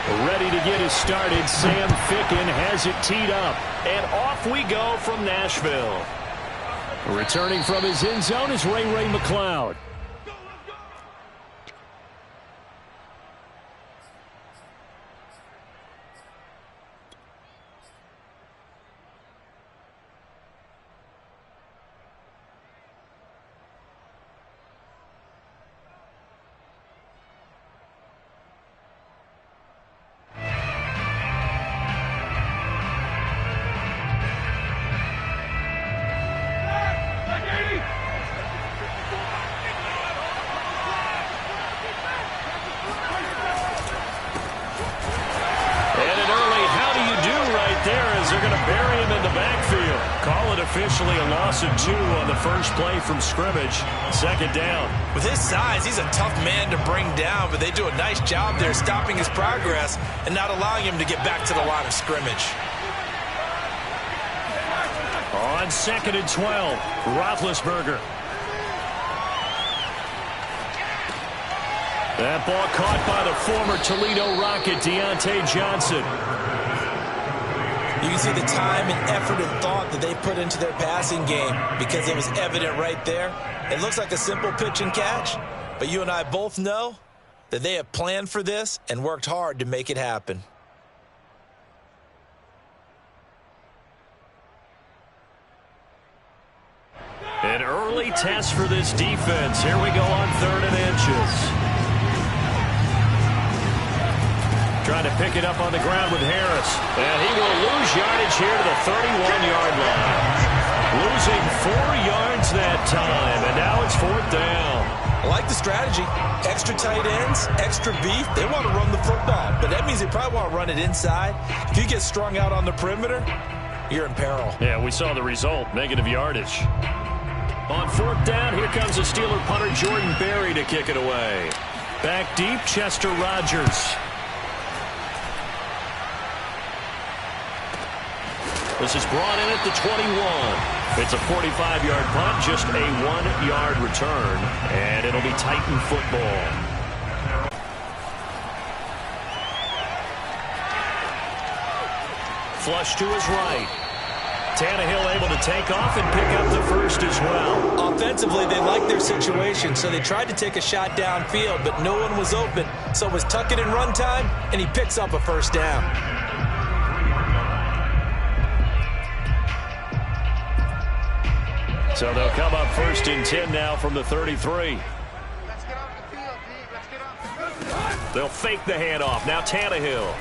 Ready to get us started. Sam Ficken has it teed up. And off we go from Nashville. Returning from his end zone is Ray McLeod. Officially a loss of 2 on the first play from scrimmage. Second down. With his size, he's a tough man to bring down, but they do a nice job there stopping his progress and not allowing him to get back to the line of scrimmage. On 2nd and 12, Roethlisberger. That ball caught by the former Toledo Rocket, Deontay Johnson. You can see the time and effort and thought that they put into their passing game because it was evident right there. It looks like a simple pitch and catch, but you and I both know that they have planned for this and worked hard to make it happen. An early test for this defense. Here we go on 3rd and inches. Trying to pick it up on the ground with Harris. And he will lose yardage here to the 31-yard line. Losing 4 yards that time, and now it's 4th down. I like the strategy. Extra tight ends, extra beef. They want to run the football, but that means they probably want to run it inside. If you get strung out on the perimeter, you're in peril. Yeah, we saw the result, negative yardage. On 4th down, here comes the Steeler punter Jordan Berry to kick it away. Back deep, Chester Rogers. This is brought in at the 21. It's a 45-yard punt, just a 1-yard return, and it'll be Titan football. Flush to his right. Tannehill able to take off and pick up the first as well. Offensively, they liked their situation, so they tried to take a shot downfield, but no one was open. So it was tuck it in run time, and he picks up a first down. So they'll come up 1st and 10 now from the 33. They'll fake the handoff. Now Tannehill.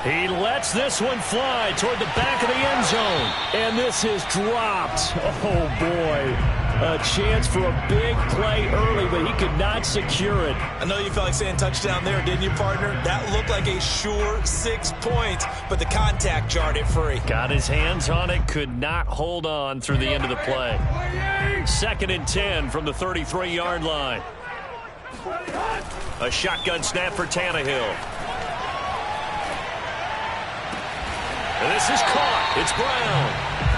He lets this one fly toward the back of the end zone. And this is dropped. Oh, boy. A chance for a big play early, but he could not secure it. I know you felt like saying touchdown there, didn't you, partner? That looked like a sure 6 points, but the contact jarred it free. Got his hands on it, could not hold on through the end of the play. 2nd and 10 from the 33-yard line. A shotgun snap for Tannehill. And this is caught. It's Brown.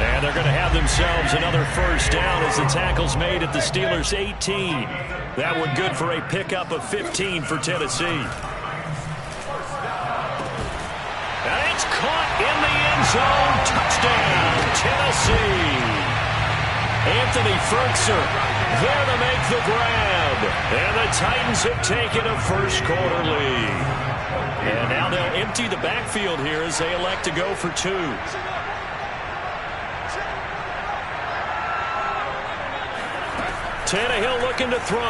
And they're going to have themselves another first down as the tackle's made at the Steelers' 18. That one good for a pickup of 15 for Tennessee. And it's caught in the end zone. Touchdown, Tennessee. Anthony Fertzer there to make the grab. And the Titans have taken a first-quarter lead. And now they'll empty the backfield here as they elect to go for 2. Tannehill looking to throw.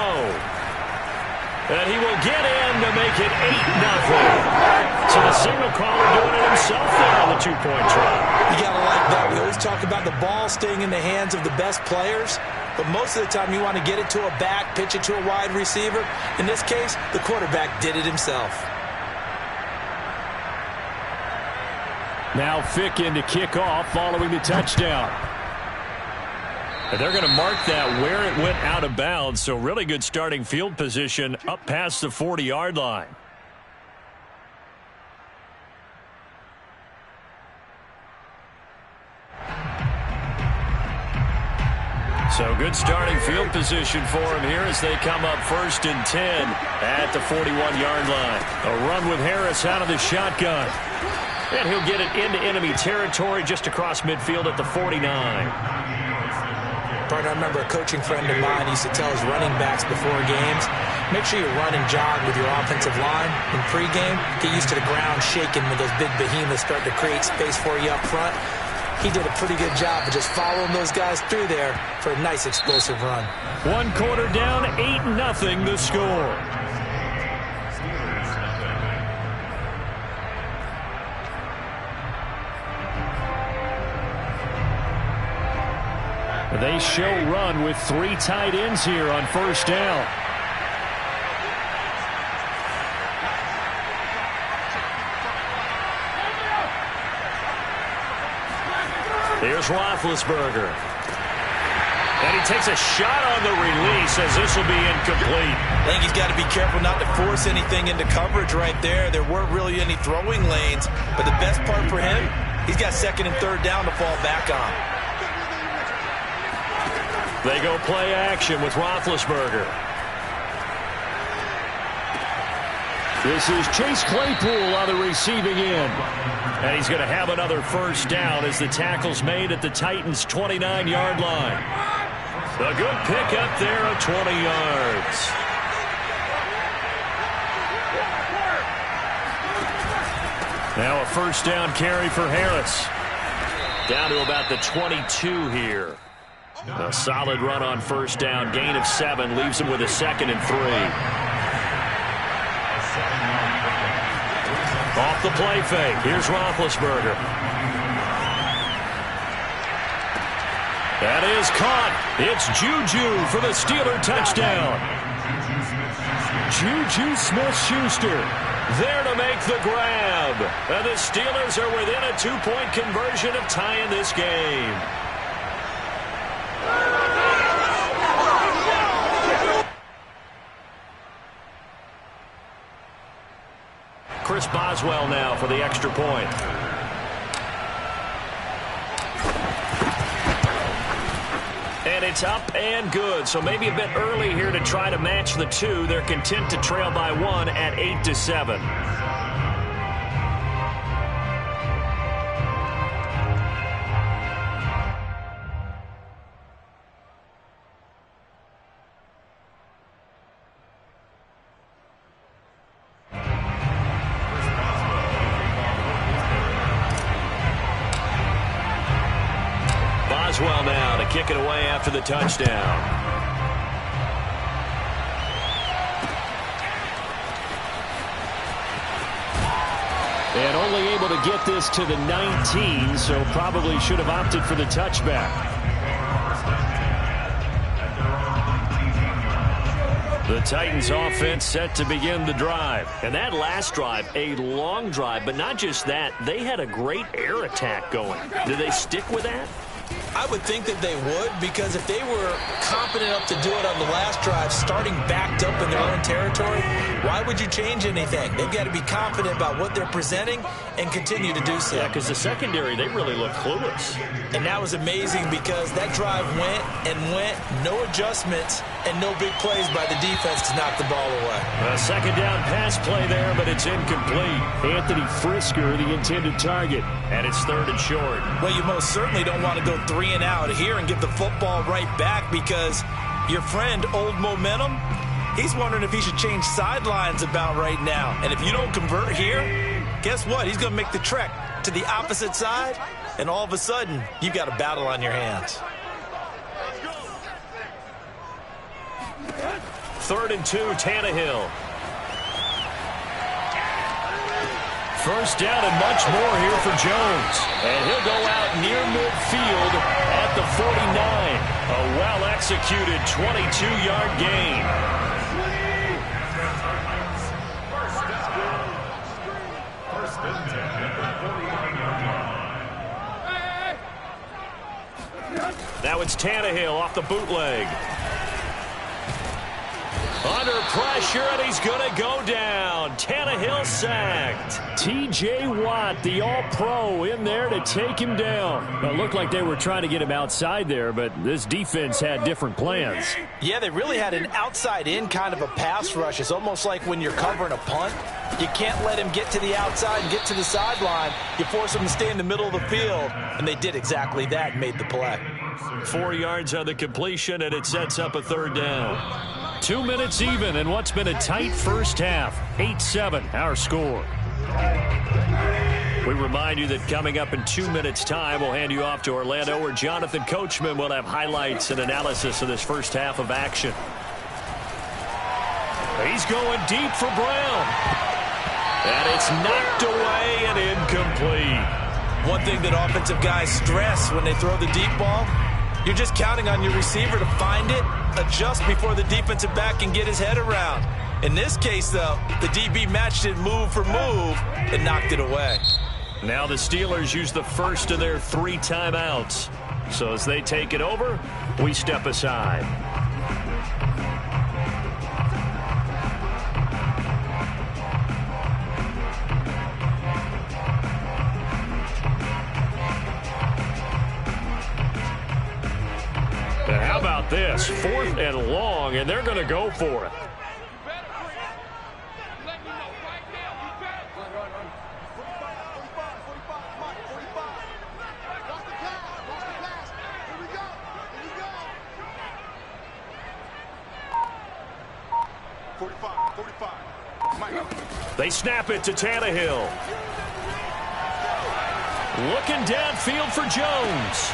And he will get in to make it 8-0. So the signal caller doing it himself there on the 2-point try. You got to like that. We always talk about the ball staying in the hands of the best players, but most of the time you want to get it to a back, pitch it to a wide receiver. In this case, the quarterback did it himself. Now Ficken to kick off following the touchdown. And they're going to mark that where it went out of bounds, so really good starting field position up past the 40-yard line. So So good starting field position for him here as they come up 1st and 10 at the 41-yard line. A run with Harris out of the shotgun. And he'll get it into enemy territory just across midfield at the 49. Partner, I remember a coaching friend of mine used to tell his running backs before games, make sure you run and jog with your offensive line in pregame. Get used to the ground shaking when those big behemoths start to create space for you up front. He did a pretty good job of just following those guys through there for a nice explosive run. 1 quarter down, 8-0 the score. They show run with 3 tight ends here on 1st down. Here's Roethlisberger. And he takes a shot on the release as this will be incomplete. I think he's got to be careful not to force anything into coverage right there. There weren't really any throwing lanes. But the best part for him, he's got 2nd and 3rd down to fall back on. They go play action with Roethlisberger. This is Chase Claypool on the receiving end. And he's going to have another 1st down as the tackle's made at the Titans' 29-yard line. A good pick up there of 20 yards. Now a 1st down carry for Harris. Down to about the 22 here. A solid run on 1st down. Gain of 7 leaves him with a 2nd and 3. Off the play fake. Here's Roethlisberger. That is caught. It's Juju for the Steeler touchdown. Juju Smith-Schuster there to make the grab. And the Steelers are within a 2-point conversion of tying this game. Chris Boswell now for the extra point. And it's up and good. So maybe a bit early here to try to match the 2. They're content to trail by 1 at 8-7. Boswell now to kick it away after the touchdown. And only able to get this to the 19, so probably should have opted for the touchback. The Titans offense set to begin the drive. And that last drive, a long drive, but not just that, they had a great air attack going. Did they stick with that? I would think that they would, because if they were competent enough to do it on the last drive, starting backed up in their own territory, why would you change anything? They've got to be confident about what they're presenting and continue to do so. Yeah, because the secondary, they really look clueless. And that was amazing because that drive went and went, no adjustments, and no big plays by the defense to knock the ball away. A 2nd down pass play there, but it's incomplete. Anthony Frisker, the intended target, and it's 3rd and short. Well, you most certainly don't want to go 3 and out here and give the football right back, because your friend, Old Momentum, he's wondering if he should change sidelines about right now. And if you don't convert here, guess what? He's going to make the trek to the opposite side, and all of a sudden, you've got a battle on your hands. 3rd and 2, Tannehill. 1st down and much more here for Jones. And he'll go out near midfield at the 49. A well-executed 22-yard gain. Now it's Tannehill off the bootleg. Under pressure, and he's going to go down. Tannehill sacked. T.J. Watt, the all-pro, in there to take him down. Well, it looked like they were trying to get him outside there, but this defense had different plans. Yeah, they really had an outside-in kind of a pass rush. It's almost like when you're covering a punt. You can't let him get to the outside and get to the sideline. You force him to stay in the middle of the field, and they did exactly that and made the play. 4 yards on the completion, and it sets up a third down. 2 minutes even in what's been a tight first half. 8-7, our score. We remind you that coming up in 2 minutes' time, we'll hand you off to Orlando, where Jonathan Coachman will have highlights and analysis of this first half of action. He's going deep for Brown. And it's knocked away and incomplete. One thing that offensive guys stress when they throw the deep ball, you're just counting on your receiver to find it, adjust before the defensive back can get his head around. In this case, though, the DB matched it move for move and knocked it away. Now the Steelers use the first of their 3 timeouts. So as they take it over, we step aside. And how about this? 4th and long, and they're going to go for it. They snap it to Tannehill. Looking downfield for Jones.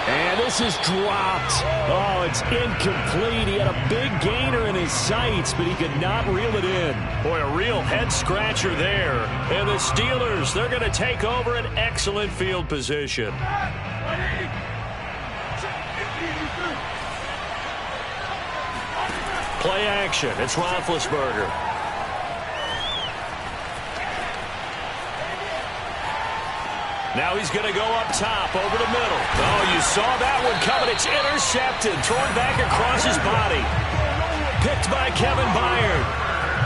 And this is dropped. Oh, it's incomplete. He had a big gainer in his sights, but he could not reel it in. Boy, a real head-scratcher there. And the Steelers, they're going to take over an excellent field position. Play action. It's Roethlisberger. Now he's going to go up top, over the middle. Oh, you saw that one coming. It's intercepted, thrown back across his body. Picked by Kevin Byard.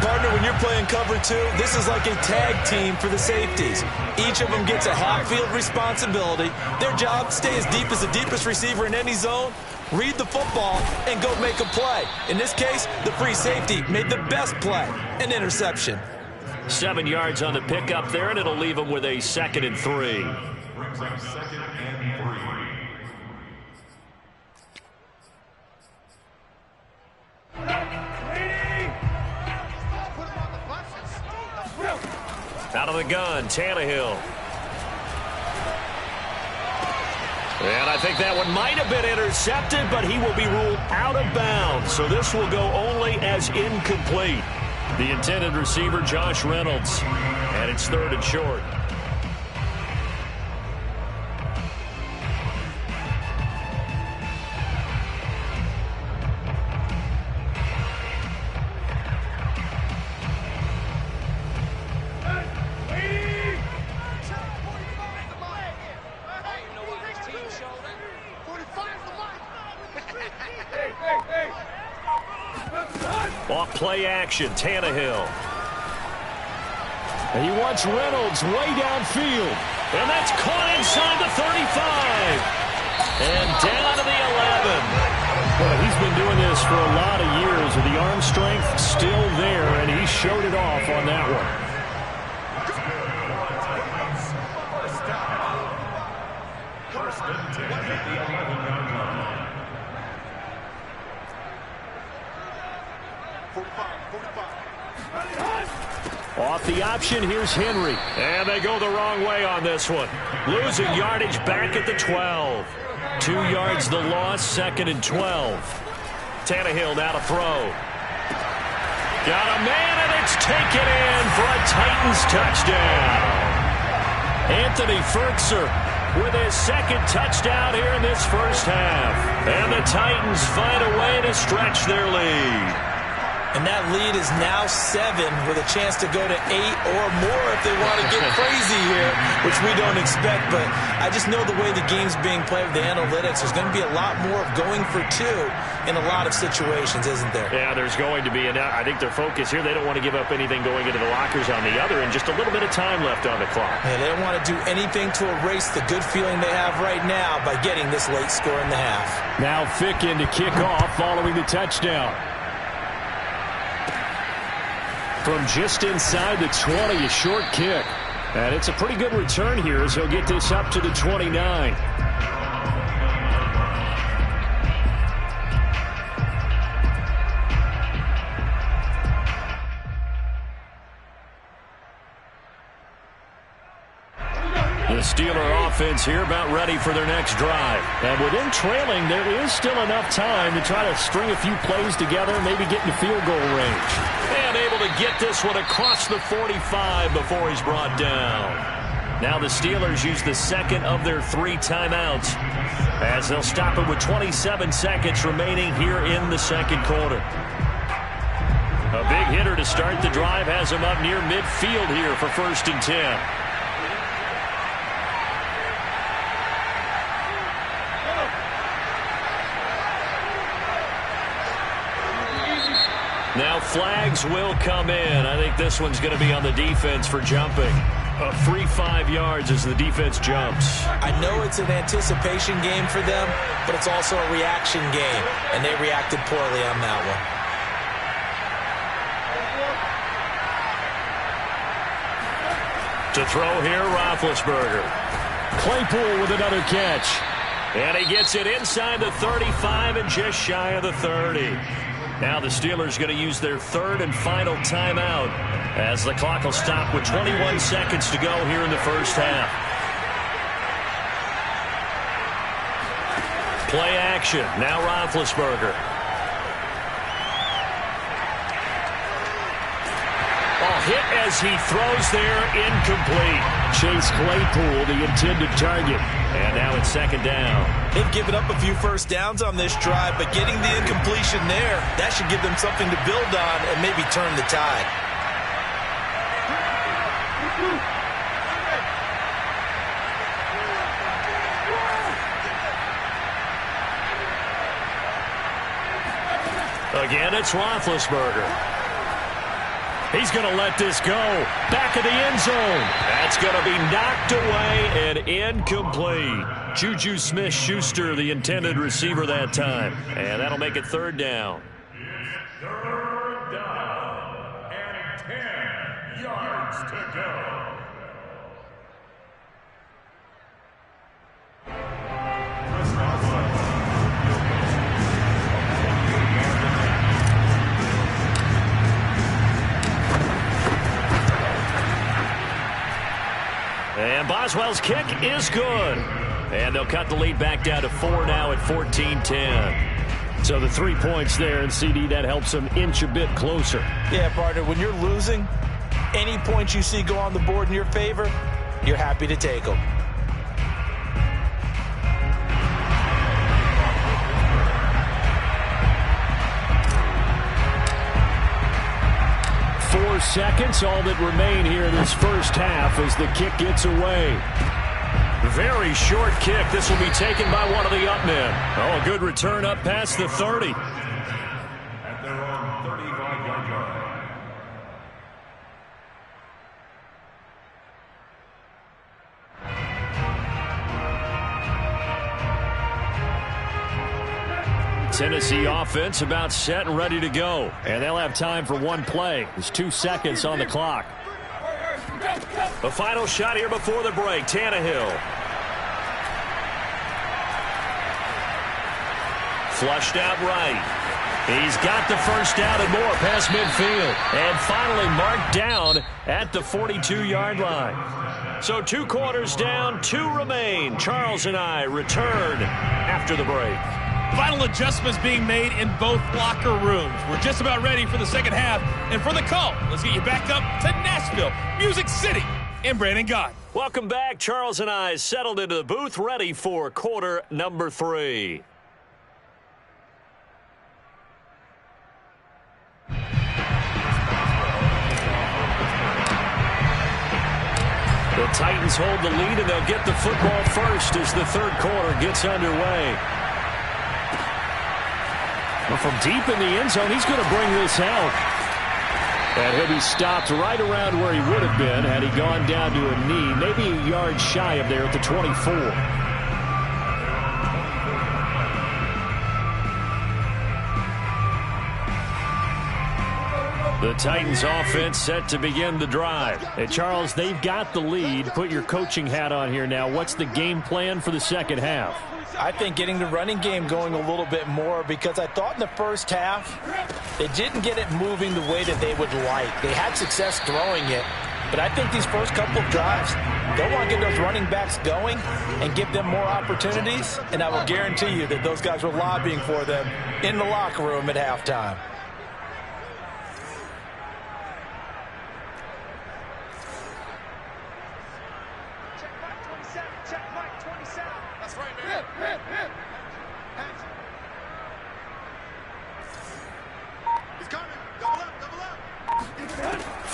Partner, when you're playing cover 2, this is like a tag team for the safeties. Each of them gets a half-field responsibility. Their job, stay as deep as the deepest receiver in any zone, read the football, and go make a play. In this case, the free safety made the best play, an interception. 7 yards on the pickup there, and it'll leave him with a 2nd and 3. Out of the gun, Tannehill. And I think that one might have been intercepted, but he will be ruled out of bounds. So this will go only as incomplete. The intended receiver, Josh Reynolds. And it's 3rd and short. Off play action, Tannehill. And he wants Reynolds way downfield. And that's caught inside the 35. And down to the 11. Well, he's been doing this for a lot of years with the arm strength still there, and he showed it off on that one. Off the option, here's Henry. And they go the wrong way on this one. Losing yardage back at the 12. 2 yards the loss, 2nd and 12. Tannehill now to throw. Got a man, and it's taken in for a Titans touchdown. Anthony Fertzer with his 2nd touchdown here in this first half. And the Titans find a way to stretch their lead. And that lead is now 7 with a chance to go to 8 or more if they want to get crazy here, which we don't expect. But I just know the way the game's being played with the analytics, there's going to be a lot more of going for 2 in a lot of situations, isn't there? Yeah, there's going to be. And I think their focus here, they don't want to give up anything going into the lockers on the other, and just a little bit of time left on the clock. Yeah, they don't want to do anything to erase the good feeling they have right now by getting this late score in the half. Now Fick in to kick off following the touchdown. From just inside the 20, a short kick. And it's a pretty good return here as he'll get this up to the 29. The Steeler offense here about ready for their next drive. And within trailing, there is still enough time to try to string a few plays together, maybe get into field goal range. And able to get this one across the 45 before he's brought down. Now the Steelers use the second of their 3 timeouts as they'll stop it with 27 seconds remaining here in the second quarter. A big hitter to start the drive has him up near midfield here for 1st and 10. Now flags will come in. I think this one's going to be on the defense for jumping. A free 5 yards as the defense jumps. I know it's an anticipation game for them, but it's also a reaction game, and they reacted poorly on that one. To throw here, Roethlisberger. Claypool with another catch. And he gets it inside the 35 and just shy of the 30. Now the Steelers going to use their 3rd and final timeout as the clock will stop with 21 seconds to go here in the first half. Play action. Now Roethlisberger. Hit as he throws there, incomplete. Chase Claypool, the intended target. And now it's 2nd down. They've given up a few first downs on this drive, but getting the incompletion there, that should give them something to build on and maybe turn the tide. Again, it's Roethlisberger. He's going to let this go. Back of the end zone. That's going to be knocked away and incomplete. Juju Smith-Schuster, the intended receiver that time. And that'll make it 3rd down. It's 3rd down and 10 yards to go. And Boswell's kick is good. And they'll cut the lead back down to 4 now at 14-10. So the 3 points there, and CD, that helps them inch a bit closer. Yeah, partner, when you're losing, any points you see go on the board in your favor, you're happy to take them. 4 seconds, all that remain here in this first half as the kick gets away. Very short kick. This will be taken by one of the up men. Oh, a good return up past the 30. At their own 35-yard line. Tennessee offense about set and ready to go. And they'll have time for one play. There's 2 seconds on the clock. The final shot here before the break. Tannehill. Flushed out right. He's got the first down and more past midfield. And finally marked down at the 42-yard line. So 2 quarters down, 2 remain. Charles and I return after the break. Final adjustments being made in both locker rooms. We're just about ready for the second half. And for the call, let's get you back up to Nashville, Music City, and Brandon Gott. Welcome back. Charles and I settled into the booth, ready for quarter number 3. Titans hold the lead, and they'll get the football first as the third quarter gets underway. Well, from deep in the end zone, he's going to bring this out. And he'll be stopped right around where he would have been had he gone down to a knee, maybe a yard shy of there at the 24. The Titans offense set to begin the drive. And Charles, they've got the lead. Put your coaching hat on here now. What's the game plan for the second half? I think getting the running game going a little bit more, because I thought in the first half they didn't get it moving the way that they would like. They had success throwing it, but I think these first couple of drives, they'll want to get those running backs going and give them more opportunities, and I will guarantee you that those guys were lobbying for them in the locker room at halftime.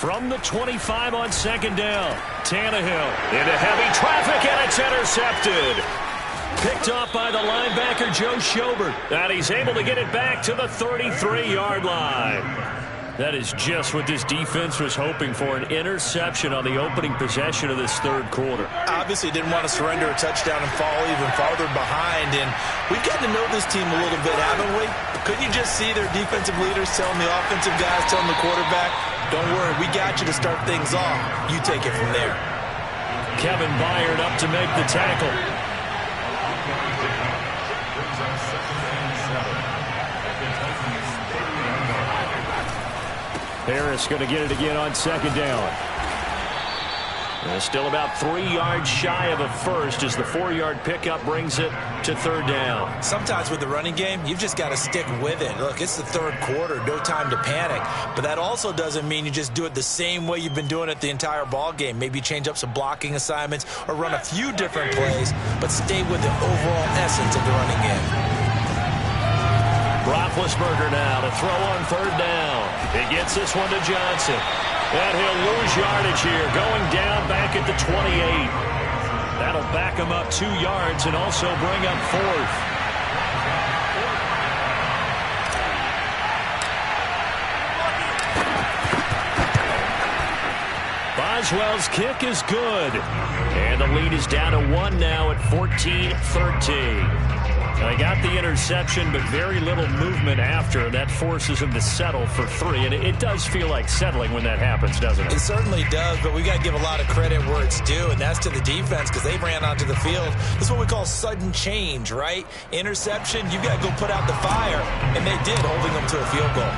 From the 25 on second down, Tannehill into heavy traffic, and it's intercepted. Picked off by the linebacker, Joe Schobert. And he's able to get it back to the 33-yard line. That is just what this defense was hoping for, an interception on the opening possession of this third quarter. Obviously didn't want to surrender a touchdown and fall even farther behind, and we've gotten to know this team a little bit, haven't we? Couldn't you just see their defensive leaders telling the offensive guys, telling the quarterback, don't worry, we got you to start things off. You take it from there. Kevin Byard up to make the tackle. Harris going to get it again on second down. Still about 3 yards shy of a first as the 4-yard pickup brings it to third down. Sometimes with the running game, you've just got to stick with it. Look, it's the third quarter, no time to panic. But that also doesn't mean you just do it the same way you've been doing it the entire ball game. Maybe change up some blocking assignments or run a few different plays, but stay with the overall essence of the running game. Roethlisberger now to throw on third down. He gets this one to Johnson. And he'll lose yardage here, going down back at the 28. That'll back him up 2 yards and also bring up fourth. Boswell's kick is good. And the lead is down to 1 now at 14-13. They got the interception, but very little movement after. That forces him to settle for 3. And it does feel like settling when that happens, doesn't it? It certainly does, but we got to give a lot of credit where it's due, and that's to the defense because they ran onto the field. This is what we call sudden change, right? Interception, you got to go put out the fire, and they did, holding them to a field goal.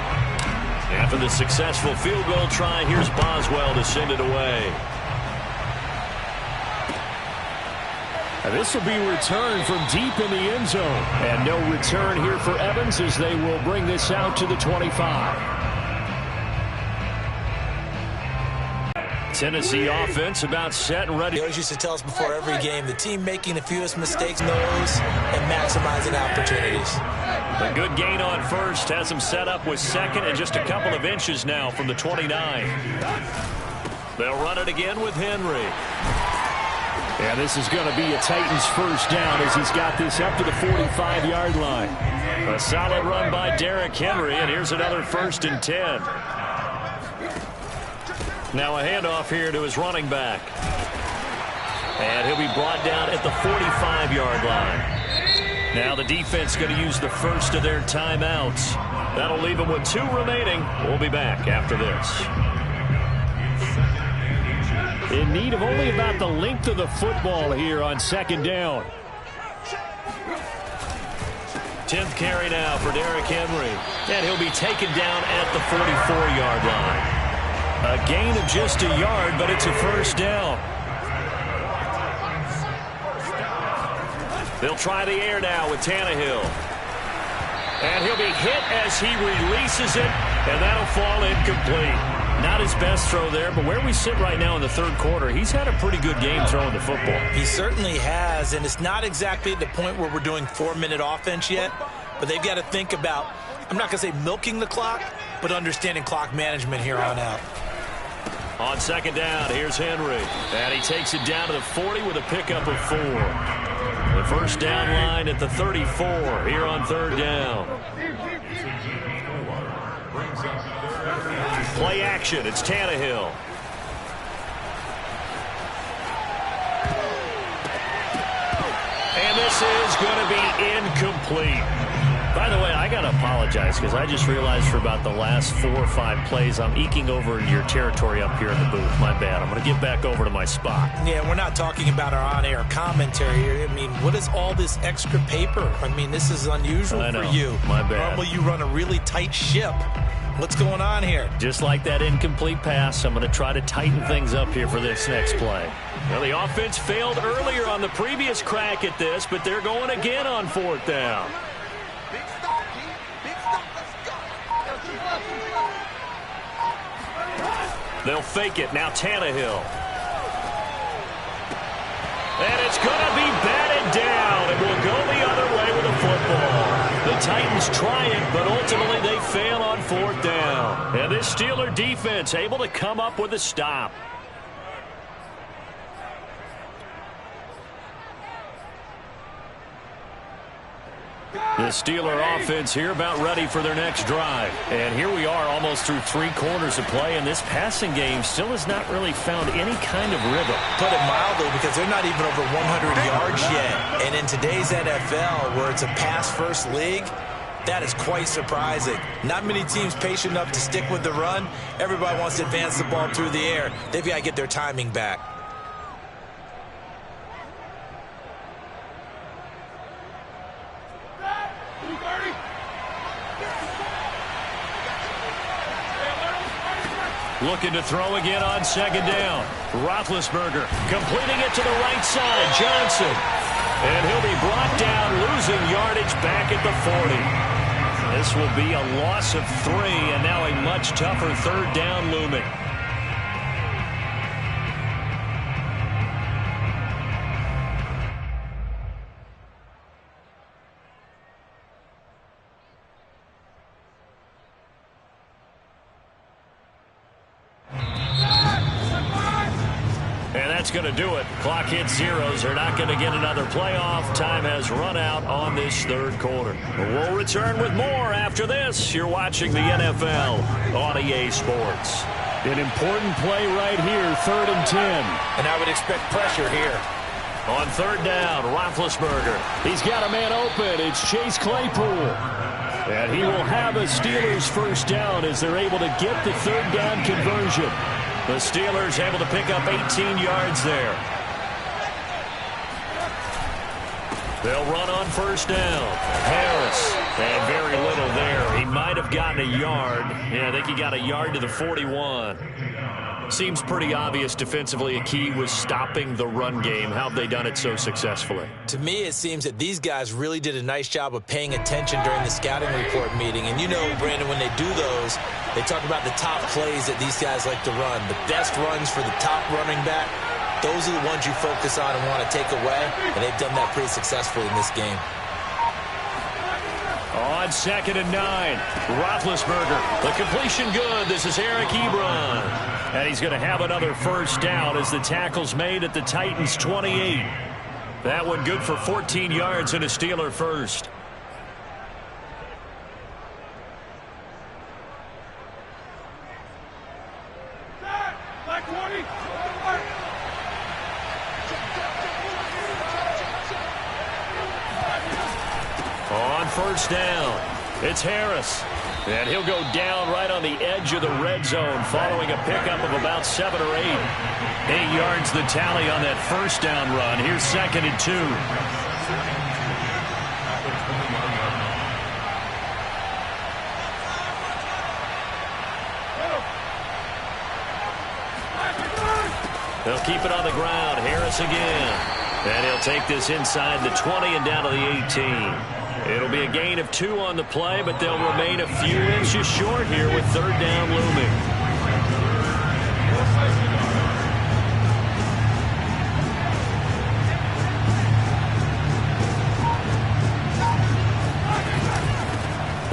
After the successful field goal try, here's Boswell to send it away. And this will be returned from deep in the end zone. And no return here for Evans as they will bring this out to the 25. Tennessee offense about set and ready. He always used to tell us before every game, the team making the fewest mistakes knows and maximizing opportunities. A good gain on first has him set up with second and just a couple of inches now from the 29. They'll run it again with Henry. And this is going to be a Titans first down as he's got this up to the 45-yard line. A solid run by Derrick Henry, and here's another 1st and 10. Now a handoff here to his running back. And he'll be brought down at the 45-yard line. Now the defense going to use the first of their timeouts. That'll leave them with 2 remaining. We'll be back after this. In need of only about the length of the football here on second down. 10th carry now for Derrick Henry. And he'll be taken down at the 44-yard line. A gain of just a yard, but it's a first down. They'll try the air now with Tannehill. And he'll be hit as he releases it, and that'll fall incomplete. Not his best throw there, but where we sit right now in the third quarter, he's had a pretty good game throwing the football. He certainly has, and it's not exactly at the point where we're doing 4-minute offense yet, but they've got to think about, I'm not going to say milking the clock, but understanding clock management here on out. On second down, here's Henry. And he takes it down to the 40 with a pickup of 4. The first down line at the 34 here on third down. Play action. It's Tannehill. And this is going to be incomplete. By the way, I got to apologize because I just realized for about the last 4 or 5 plays, I'm eking over into your territory up here in the booth. My bad. I'm going to get back over to my spot. Yeah, we're not talking about our on-air commentary here. I mean, what is all this extra paper? I mean, this is unusual for you. My bad. Normally you run a really tight ship. What's going on here? Just like that incomplete pass, I'm going to try to tighten things up here for this next play. Well, the offense failed earlier on the previous crack at this, but they're going again on fourth down. They'll fake it. Now Tannehill. And it's going to be batted down. It will go the other way with the football. The Titans try it, but ultimately they fail on fourth down. And this Steeler defense able to come up with a stop. The Steeler offense here about ready for their next drive. And here we are almost through 3 quarters of play, and this passing game still has not really found any kind of rhythm. Put it mildly, because they're not even over 100 yards yet. And in today's NFL, where it's a pass-first league, that is quite surprising. Not many teams patient enough to stick with the run. Everybody wants to advance the ball through the air. They've got to get their timing back. Looking to throw again on second down. Roethlisberger completing it to the right side. Johnson. And he'll be brought down, losing yardage back at the 40. This will be a loss of 3, and now a much tougher third down looming. Going to do it. Clock hits zeros. They're not going to get another playoff. Time has run out on this third quarter. We'll return with more after this. You're watching the NFL on EA Sports. An important play right here, 3rd and 10. And I would expect pressure here. On third down, Roethlisberger. He's got a man open. It's Chase Claypool. And he will have a Steelers first down as they're able to get the third down conversion. The Steelers able to pick up 18 yards there. They'll run on first down. Harris. And very little there. He might have gotten a yard. Yeah, I think he got a yard to the 41. Seems pretty obvious defensively a key was stopping the run game. How have they done it so successfully? To me, it seems that these guys really did a nice job of paying attention during the scouting report meeting. And you know, Brandon, when they do those, they talk about the top plays that these guys like to run. The best runs for the top running back, those are the ones you focus on and want to take away. And they've done that pretty successfully in this game. On 2nd and 9, Roethlisberger. The completion good. This is Eric Ebron. And he's going to have another first down as the tackle's made at the Titans' 28. That one good for 14 yards and a Steeler first. On first down, it's Harris. And he'll go down right on the edge of the red zone following a pickup of about 7 or 8. 8 yards the tally on that first down run. Here's 2nd and 2. They'll keep it on the ground. Harris again. And he'll take this inside the 20 and down to the 18. It'll be a gain of 2 on the play, but they'll remain a few inches short here with third down looming.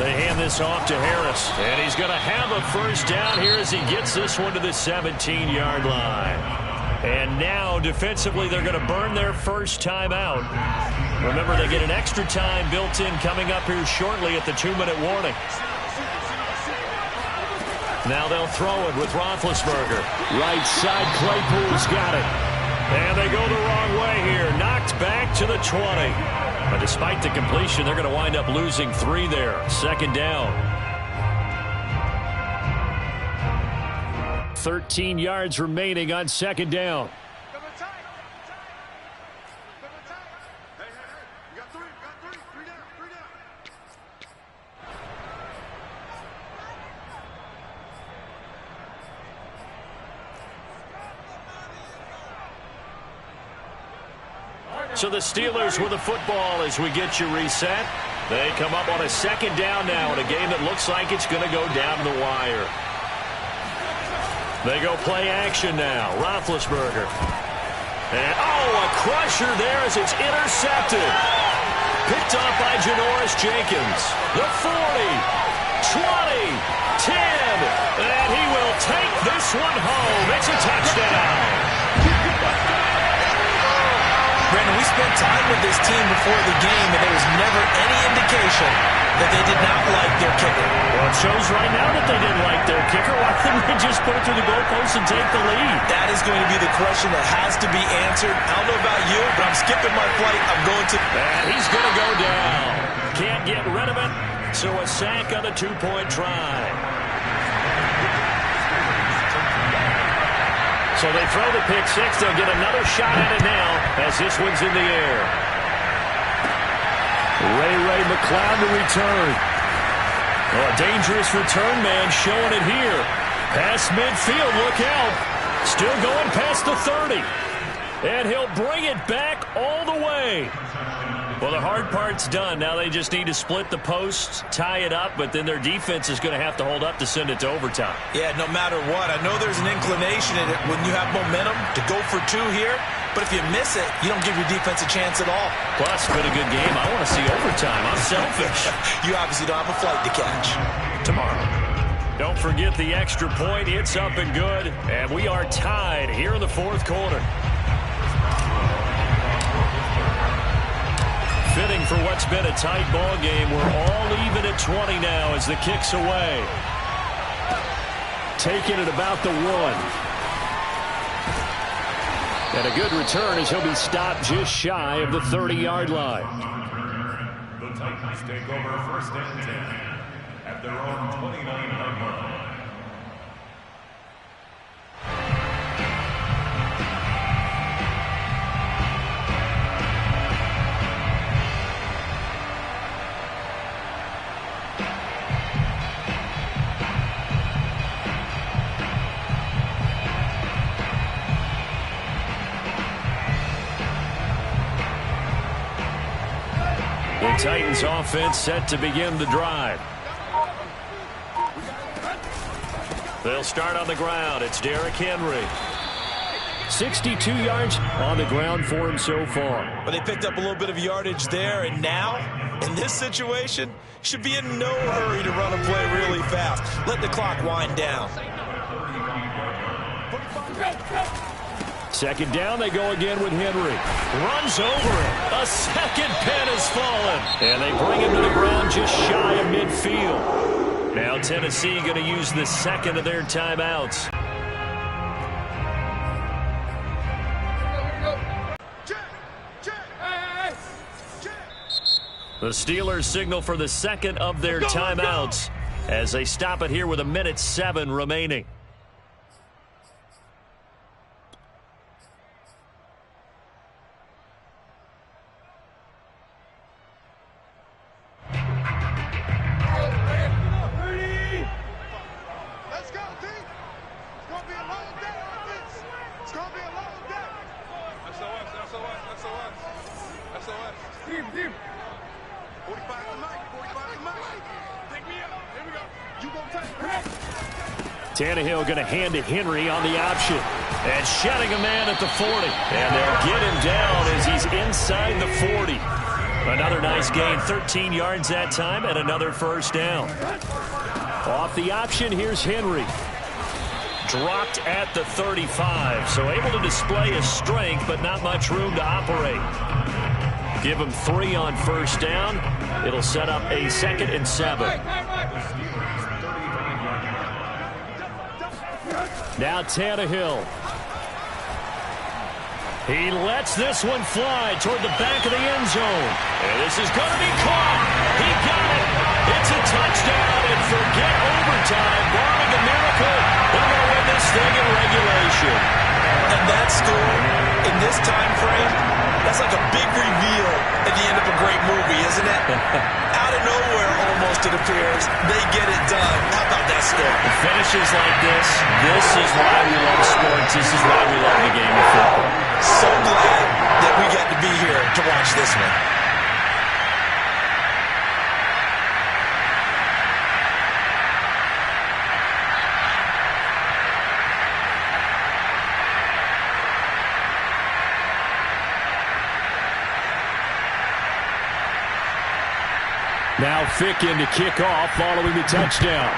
They hand this off to Harris. And he's going to have a first down here as he gets this one to the 17-yard line. And now, defensively, they're going to burn their first time out. Remember, they get an extra time built in coming up here shortly at the 2-minute warning. Now they'll throw it with Roethlisberger. Right side, Claypool's got it. And they go the wrong way here. Knocked back to the 20. But despite the completion, they're going to wind up losing 3 there. Second down. 13 yards remaining on second down. So the Steelers with the football as we get you reset. They come up on a second down now in a game that looks like it's going to go down the wire. They go play action now. Roethlisberger. And, a crusher there as it's intercepted. Picked off by Janoris Jenkins. The 40, 20, 10. And he will take this one home. It's a touchdown. Brandon, we spent time with this team before the game, and there was never any indication that they did not like their kicker. Well, it shows right now that they didn't like their kicker. Why couldn't they just put it through the goalpost and take the lead? That is going to be the question that has to be answered. I don't know about you, but I'm skipping my flight. I'm going to... And he's going to go down. Can't get rid of it, so a sack on the 2-point try. So they throw the pick six. They'll get another shot at it now as this one's in the air. Ray McCloud to return. Oh, a dangerous return man showing it here. Past midfield, look out. Still going past the 30. And he'll bring it back all the way. Well, the hard part's done. Now they just need to split the posts, tie it up, but then their defense is going to have to hold up to send it to overtime. Yeah, no matter what. I know there's an inclination in it when you have momentum to go for 2 here, but if you miss it, you don't give your defense a chance at all. Plus, it's been a good game. I want to see overtime. I'm selfish. You obviously don't have a flight to catch. Tomorrow. Don't forget the extra point. It's up and good, and we are tied here in the fourth quarter. Fitting for what's been a tight ball game. We're all even at 20 now as the kick's away. Taking it about the 1. And a good return as he'll be stopped just shy of the 30-yard line. The Titans take over first and 10 at their own 29-yard line. The Titans offense set to begin the drive. They'll start on the ground. It's Derrick Henry. 62 yards on the ground for him so far. But they picked up a little bit of yardage there, and now, in this situation, should be in no hurry to run a play really fast. Let the clock wind down. Second down, they go again with Henry. Runs over it. A second pin has fallen. And they bring him to the ground just shy of midfield. Now Tennessee going to use the second of their timeouts. The Steelers signal for the second of their timeouts as they stop it here with 1:07 remaining. Tannehill going to hand to Henry on the option. And shedding a man at the 40. And they'll get him down as he's inside the 40. Another nice gain, 13 yards that time, and another first down. Off the option, here's Henry. Dropped at the 35, so able to display his strength, but not much room to operate. Give him 3 on first down. It'll set up a 2nd and 7. Now Tannehill. He lets this one fly toward the back of the end zone. And this is going to be caught. He got it. It's a touchdown, and forget overtime. Barring a miracle, they're going to win this thing in regulation. And that score, in this time frame, that's like a big reveal at the end of a great movie, isn't it? Out of nowhere, almost, it appears, they get it done. How about that score? Finishes like this is why we love sports. This is why we love the game of football. So glad that we got to be here to watch this one. Now Ficken to kick off following the touchdown.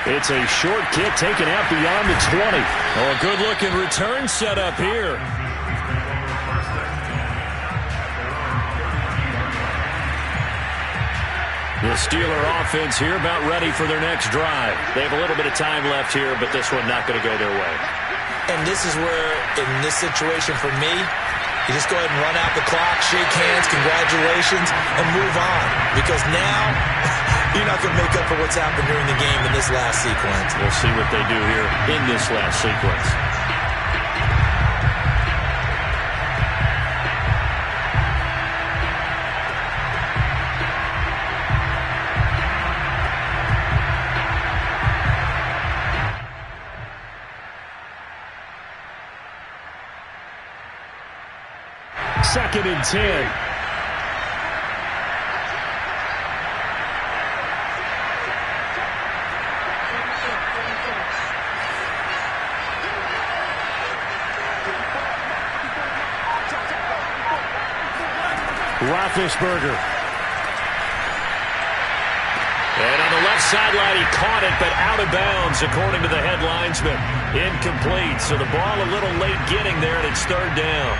It's a short kick taken out beyond the 20. Oh, a good-looking return set up here. The Steeler offense here about ready for their next drive. They have a little bit of time left here, but this one not going to go their way. And this is where, in this situation for me, you just go ahead and run out the clock, shake hands, congratulations, and move on. Because now, you're not going to make up for what's happened during the game in this last sequence. We'll see what they do here in this last sequence. Second and 10. Roethlisberger. And on the left sideline, he caught it, but out of bounds, according to the head linesman. Incomplete, so the ball a little late getting there, and it's 3rd down.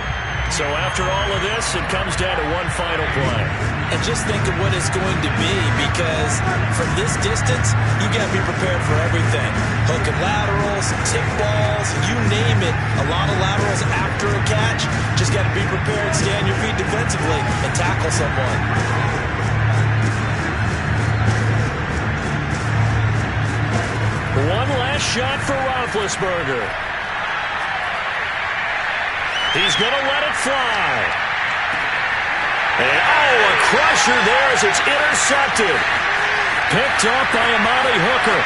So after all of this, it comes down to one final play. And just think of what it's going to be, because from this distance, you got to be prepared for everything. Hook and laterals, tip balls, you name it. A lot of laterals after a catch. Just got to be prepared, stay on your feet defensively, and tackle someone. One last shot for Roethlisberger. He's going to let it fly. And, oh, a crusher there as it's intercepted. Picked up by Amani Hooker.